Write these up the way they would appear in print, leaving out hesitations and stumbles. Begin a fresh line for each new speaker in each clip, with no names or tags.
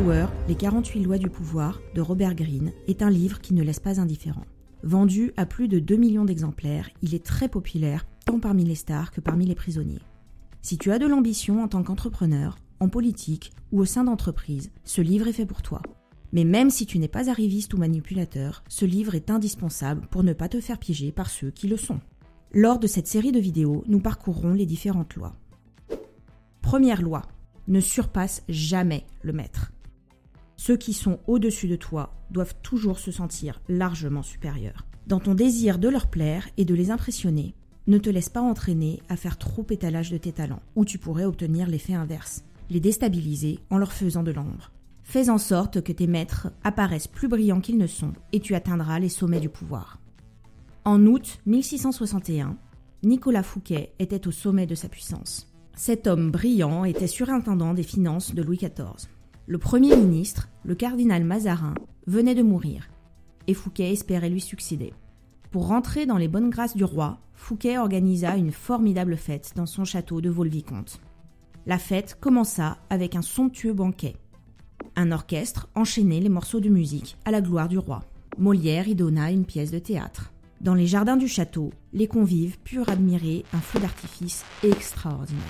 Power, les 48 lois du pouvoir de Robert Greene est un livre qui ne laisse pas indifférent. Vendu à plus de 2 millions d'exemplaires, il est très populaire tant parmi les stars que parmi les prisonniers. Si tu as de l'ambition en tant qu'entrepreneur, en politique ou au sein d'entreprises, ce livre est fait pour toi. Mais même si tu n'es pas arriviste ou manipulateur, ce livre est indispensable pour ne pas te faire piéger par ceux qui le sont. Lors de cette série de vidéos, nous parcourrons les différentes lois. Première loi, ne surpasse jamais le maître. Ceux qui sont au-dessus de toi doivent toujours se sentir largement supérieurs. Dans ton désir de leur plaire et de les impressionner, ne te laisse pas entraîner à faire trop étalage de tes talents, où tu pourrais obtenir l'effet inverse, les déstabiliser en leur faisant de l'ombre. Fais en sorte que tes maîtres apparaissent plus brillants qu'ils ne sont et tu atteindras les sommets du pouvoir. En août 1661, Nicolas Fouquet était au sommet de sa puissance. Cet homme brillant était surintendant des finances de Louis XIV. Le Premier ministre, le cardinal Mazarin, venait de mourir et Fouquet espérait lui succéder. Pour rentrer dans les bonnes grâces du roi, Fouquet organisa une formidable fête dans son château de Vaux-le-Vicomte. La fête commença avec un somptueux banquet. Un orchestre enchaînait les morceaux de musique à la gloire du roi. Molière y donna une pièce de théâtre. Dans les jardins du château, les convives purent admirer un feu d'artifice extraordinaire.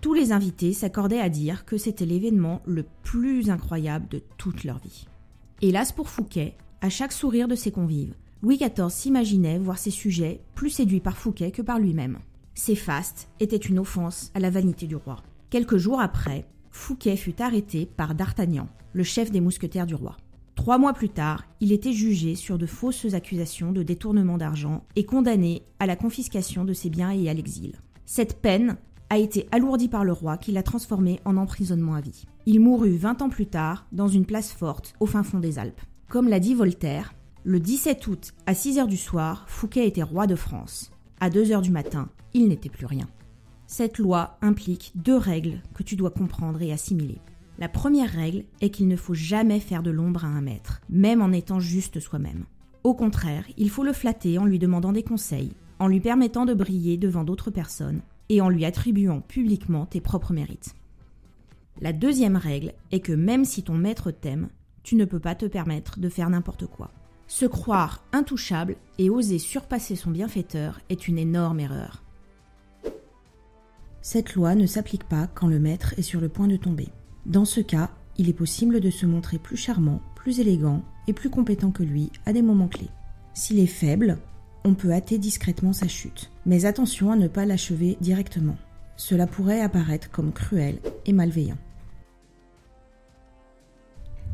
Tous les invités s'accordaient à dire que c'était l'événement le plus incroyable de toute leur vie. Hélas pour Fouquet, à chaque sourire de ses convives, Louis XIV s'imaginait voir ses sujets plus séduits par Fouquet que par lui-même. Ces fastes étaient une offense à la vanité du roi. Quelques jours après, Fouquet fut arrêté par D'Artagnan, le chef des mousquetaires du roi. 3 mois plus tard, il était jugé sur de fausses accusations de détournement d'argent et condamné à la confiscation de ses biens et à l'exil. Cette peine a été alourdie par le roi qui l'a transformé en emprisonnement à vie. Il mourut 20 ans plus tard dans une place forte au fin fond des Alpes. Comme l'a dit Voltaire, le 17 août à 6h du soir, Fouquet était roi de France. À 2h du matin, il n'était plus rien. Cette loi implique 2 règles que tu dois comprendre et assimiler. La première règle est qu'il ne faut jamais faire de l'ombre à un maître, même en étant juste soi-même. Au contraire, il faut le flatter en lui demandant des conseils, en lui permettant de briller devant d'autres personnes et en lui attribuant publiquement tes propres mérites. La deuxième règle est que même si ton maître t'aime, tu ne peux pas te permettre de faire n'importe quoi. Se croire intouchable et oser surpasser son bienfaiteur est une énorme erreur. Cette loi ne s'applique pas quand le maître est sur le point de tomber. Dans ce cas, il est possible de se montrer plus charmant, plus élégant et plus compétent que lui à des moments clés. S'il est faible, on peut hâter discrètement sa chute. Mais attention à ne pas l'achever directement. Cela pourrait apparaître comme cruel et malveillant.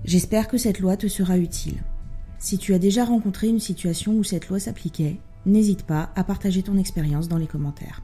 J'espère que cette loi te sera utile. Si tu as déjà rencontré une situation où cette loi s'appliquait, n'hésite pas à partager ton expérience dans les commentaires.